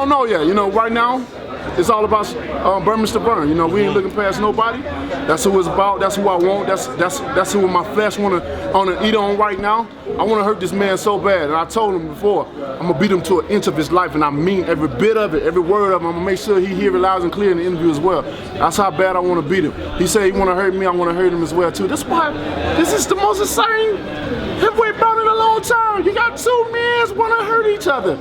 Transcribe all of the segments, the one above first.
don't know yet. You know, right now, it's all about Bermane Stiverne. You know, we ain't looking past nobody. That's who it's about. That's who I want. That's who my flesh wanna eat on right now. I wanna hurt this man so bad, and I told him before, I'm gonna beat him to an inch of his life, and I mean every bit of it, every word of it. I'm gonna make sure he hear it loud and clear in the interview as well. That's how bad I wanna beat him. He said he wanna hurt me. I wanna hurt him as well too. That's why this is the most exciting heavyweight bout in a long time. You got two men wanna hurt each other,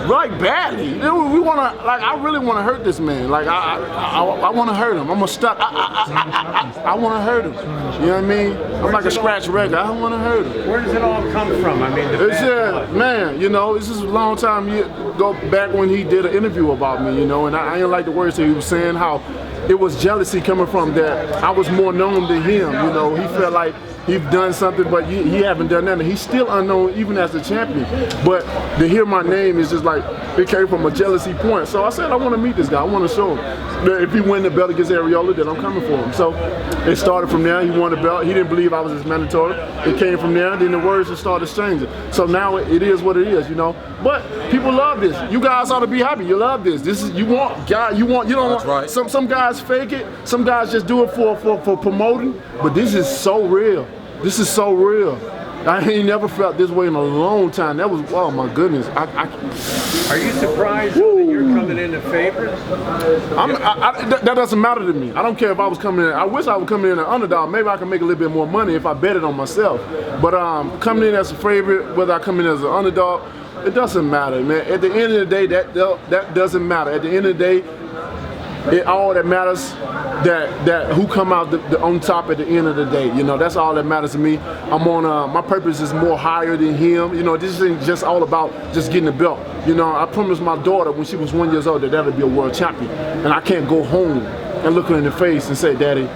like badly. We wanna, like, I really wanna hurt this man. Like I wanna hurt him. I'm gonna stop. I wanna hurt him. You know what I mean? I'm like a scratch record. I wanna hurt him. Where does it all come from? I mean, man. You know, this is a long time. Go back when he did an interview about me. You know, and I didn't like the words that he was saying. How it was jealousy coming from that I was more known than him. You know, he felt like he's done something, but he haven't done nothing. He's still unknown even as the champion. But to hear my name is just like, it came from a jealousy point. So I said, I want to meet this guy. I want to show him that if he win the belt against Ariola, then I'm coming for him. So it started from there. He won the belt. He didn't believe I was his mandatory. It came from there. Then the words just started changing. So now it is what it is, you know. But people love this. You guys ought to be happy. You love this. This is, you want, guy. You don't want. Right. Some guys fake it. Some guys just do it for promoting. But this is so real. This is so real. I ain't never felt this way in a long time. That was, oh my goodness. Are you surprised that you're coming in a favorite? That doesn't matter to me. I don't care if I was coming in. I wish I would come in an underdog. Maybe I can make a little bit more money if I bet it on myself. But coming in as a favorite, whether I come in as an underdog, it doesn't matter, man. At the end of the day, that doesn't matter. At the end of the day, all that matters that who come out on top at the end of the day. You know, that's all that matters to me. I'm on my purpose is more higher than him. You know, this ain't just all about just getting the belt. You know, I promised my daughter when she was 1 year old that that'd be a world champion, and I can't go home and look her in the face and say, Daddy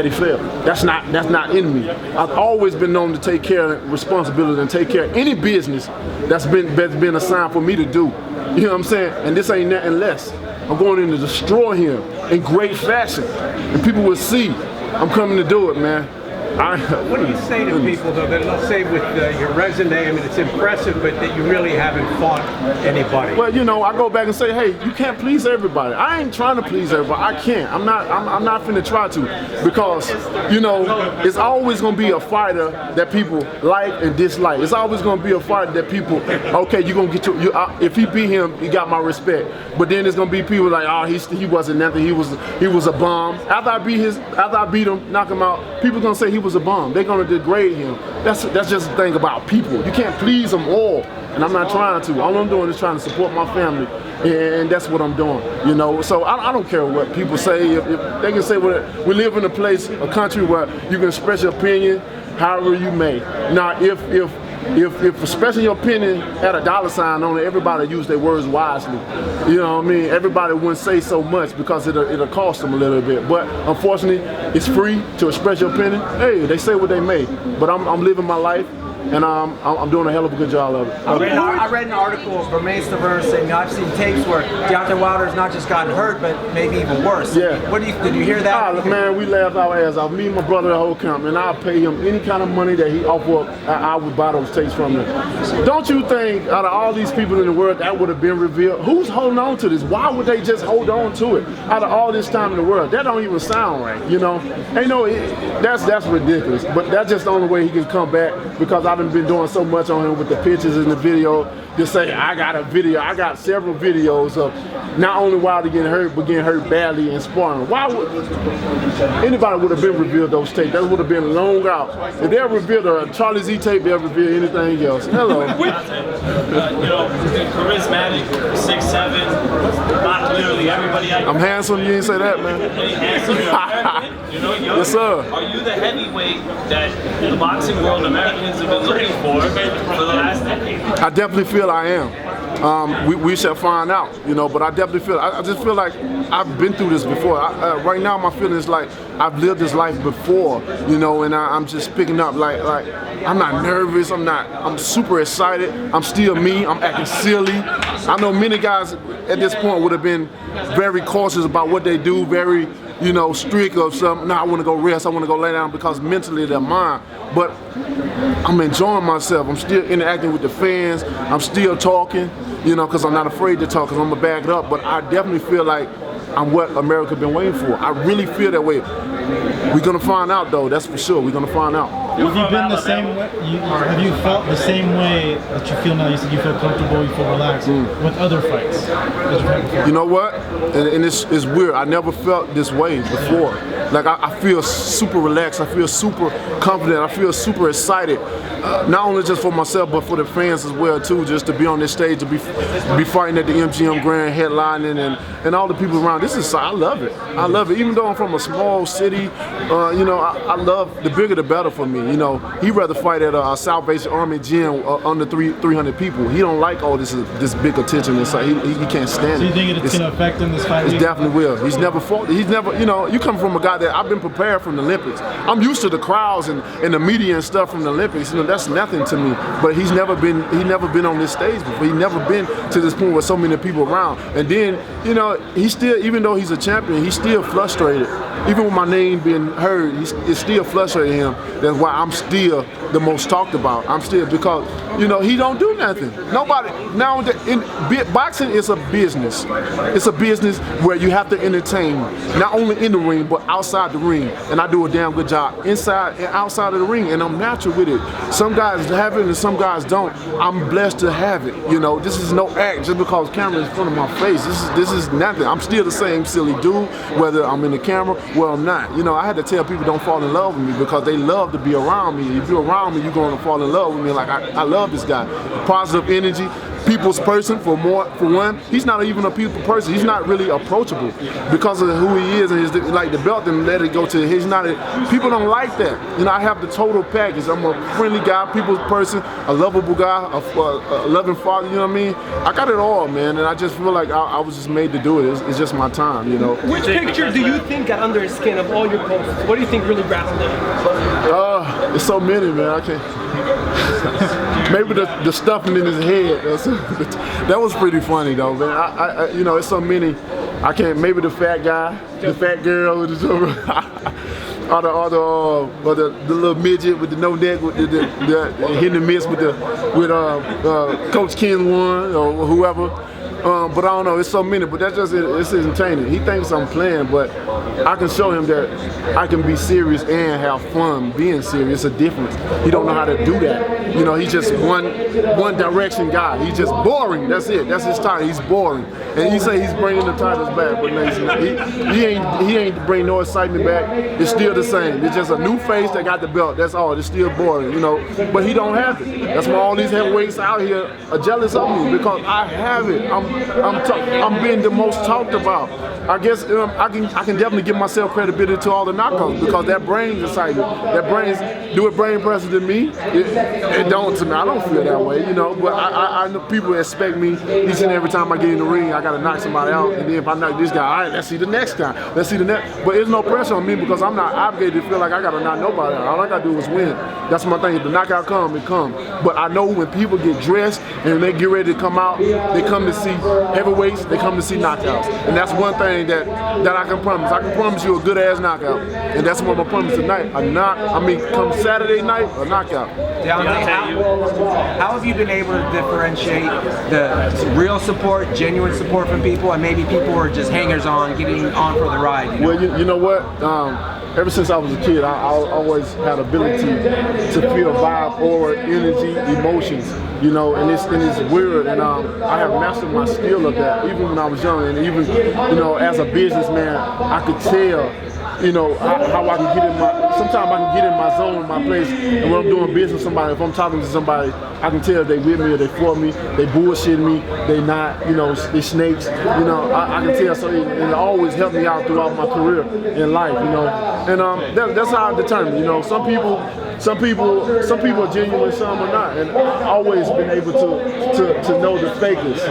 failed. That's not in me. I've always been known to take care of responsibility and take care of any business that's been assigned for me to do. You know what I'm saying? And this ain't nothing less. I'm going in to destroy him in great fashion, and people will see I'm coming to do it, man. What do you say to people, though, that they'll say with your resume, I mean, it's impressive, but that you really haven't fought anybody? Well, you know, I go back and say, hey, you can't please everybody. I ain't trying to please everybody. I can't. I'm not finna try to, because, you know, it's always gonna be a fighter that people like and dislike. It's always gonna be a fighter that people, okay, you gonna get to. If he beat him, he got my respect. But then there's gonna be people like, oh, he wasn't nothing. He was a bomb. After I beat him, knock him out, people gonna say he was a bomb. They're gonna degrade him. That's just the thing about people. You can't please them all, and I'm not trying to. All I'm doing is trying to support my family, and that's what I'm doing. You know, so I don't care what people say. If they can say what we live in a country where you can express your opinion however you may. Now, if expressing your opinion had a dollar sign on it, everybody use their words wisely. You know what I mean? Everybody wouldn't say so much because it'll cost them a little bit. But unfortunately, it's free to express your opinion. Hey, they say what they may. But I'm living my life, and I'm doing a hell of a good job of it. I read an article of Bermane Stiverne saying, I've seen tapes where Deontay Wilder has not just gotten hurt, but maybe even worse. Yeah. Did you hear that? Man, we laughed our ass off. Me and my brother, the whole camp, and I'll pay him any kind of money that he offer. I would buy those tapes from him. Don't you think out of all these people in the world that would have been revealed? Who's holding on to this? Why would they just hold on to it out of all this time in the world? That don't even sound right, you know? Ain't no, that's ridiculous. But that's just the only way he can come back, because I've been doing so much on him with the pictures and the video. Just say, I got several videos of not only Wilder getting hurt, but getting hurt badly in sparring. Why would anybody would have been revealed those tapes? That would have been long out. If they ever revealed a Charlie Z tape, they ever reveal anything else. Hello. You know, charismatic, 6'7", not literally everybody. I'm handsome. You didn't say that, man. Handsome, you know, yes, sir. Are you the heavyweight that the boxing world Americans have been looking for the last decade? I definitely feel I am. We shall find out, you know, but I definitely feel, I just feel like I've been through this before. Right now my feeling is like I've lived this life before, you know, and I'm just picking up like I'm not nervous, I'm super excited, I'm still me, I'm acting silly. I know many guys at this point would have been very cautious about what they do, very, you know, strict of something. No, I want to go rest, I want to go lay down, because mentally they're mine. But I'm enjoying myself. I'm still interacting with the fans. I'm still talking. you know, because I'm not afraid to talk, because I'm going to back it up. But I definitely feel like I'm what America been waiting for. I really feel that way. We're going to find out, though. That's for sure. We're going to find out. Have you been the same way? Have you felt the same way that you feel now? You said you feel comfortable, you feel relaxed with other fights that you've had before. You know what? And it's weird. I never felt this way before. Like I feel super relaxed. I feel super confident. I feel super excited. Not only just for myself, but for the fans as well too. Just to be on this stage, to be fighting at the MGM Grand, headlining, and all the people around. I love it. I love it. Even though I'm from a small city, you know, I love the bigger the better for me. You know, he'd rather fight at a Salvation Army gym under 300 people. He don't like all this big attention. It's like he can't stand it. So you think it's going to affect him this fight? It definitely will. He's never fought. He's never. You know, you come from a guy that I've been prepared from the Olympics. I'm used to the crowds and the media and stuff from the Olympics. You know, that's nothing to me. But he's never been on this stage before. He's never been to this point with so many people around. And then, you know, he still, even though he's a champion, he's still frustrated. Even with my name being heard, it's still frustrating him. That's why I'm still the most talked about. I'm still, because, you know, he don't do nothing. Nobody, now boxing is a business. It's a business where you have to entertain, not only in the ring, but outside the ring. And I do a damn good job inside and outside of the ring, and I'm natural with it. Some guys have it and some guys don't. I'm blessed to have it. You know, this is no act just because camera is in front of my face. This is nothing. I'm still the same silly dude, whether I'm in the camera, well, I'm not. You know, I had to tell people don't fall in love with me because they love to be around me. If you're around me, you're going to fall in love with me. Like, I love this guy. Positive energy, people's person for one. He's not even a people person. He's not really approachable because of who he is and his, like the belt and let it go to. He's not. People don't like that. You know, I have the total package. I'm a friendly guy, people's person, a lovable guy, a loving father. You know what I mean? I got it all, man. And I just feel like I was just made to do it. It's just my time, you know. Which picture do you think got under his skin of all your posts? What do you think really rattled him? It's so many, man. I can't. Maybe the stuffing in his head. That was pretty funny though, man. I you know, it's so many. I can't. Maybe the fat guy, the fat girl, or the little midget with the no neck, with the hitting the miss with Coach Ken one or whoever. But I don't know, it's so many, but that's just, it's entertaining. He thinks I'm playing, but I can show him that I can be serious and have fun being serious. It's a difference. He don't know how to do that. You know, he's just one direction guy. He's just boring, that's it. That's his title, he's boring. And he say he's bringing the titles back, but no, he ain't bring no excitement back. It's still the same. It's just a new face that got the belt, that's all. It's still boring, you know, but he don't have it. That's why all these heavyweights out here are jealous of me, because I have it. I'm being the most talked about. I guess I can definitely give myself credibility to all the knockouts because that brings excitement. That brings, do it bring pressure to me? It don't to me. I don't feel that way, you know. But I know people expect me each and every time I get in the ring, I gotta knock somebody out. And then if I knock this guy, all right, let's see the next guy. Let's see the next. But there's no pressure on me because I'm not obligated to feel like I gotta knock nobody out. All I gotta do is win. That's my thing. If the knockout come, it come. But I know when people get dressed and they get ready to come out, they come to see heavyweights, they come to see knockouts. And that's one thing that I can promise. I can promise you a good ass knockout. And that's what I'm gonna promise tonight. Come Saturday night, a knockout. Deontay, how have you been able to differentiate the real support, genuine support from people, and maybe people who are just hangers on, getting on for the ride? You know? Well, you know what? Ever since I was a kid, I always had ability to feel vibe, aura, energy, emotions, you know, and it's weird, and I have mastered my skill of that, even when I was young, and even, you know, as a businessman, I could tell, you know, how I can get in sometimes I can get in my zone, my place, and when I'm doing business with somebody, if I'm talking to somebody, I can tell if they with me or they for me, they bullshit me, they not, you know, they snakes, you know, I can tell, so it always helped me out throughout my career in life, you know, and that's how I determine, you know, some people are genuine, some are not, and I've always been able to know the fakers,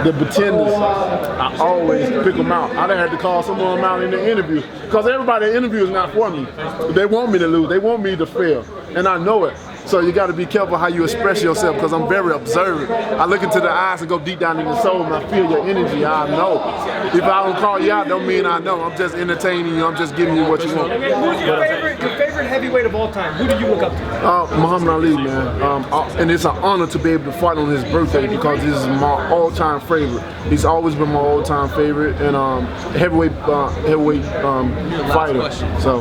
the pretenders. I always pick them out. I done had to call some of them out in the interview, because everybody in the interview is not for me. They want me to lose, they want me to fail, and I know it. So you got to be careful how you express yourself, because I'm very observant. I look into the eyes and go deep down in the soul, and I feel your energy. I know. If I don't call you out, don't mean I know. I'm just entertaining you. I'm just giving you what you want. Who's your favorite favorite heavyweight of all time? Who do you look up to? Muhammad Ali, man. And it's an honor to be able to fight on his birthday because this is my all-time favorite. He's always been my all-time favorite and heavyweight fighter. So.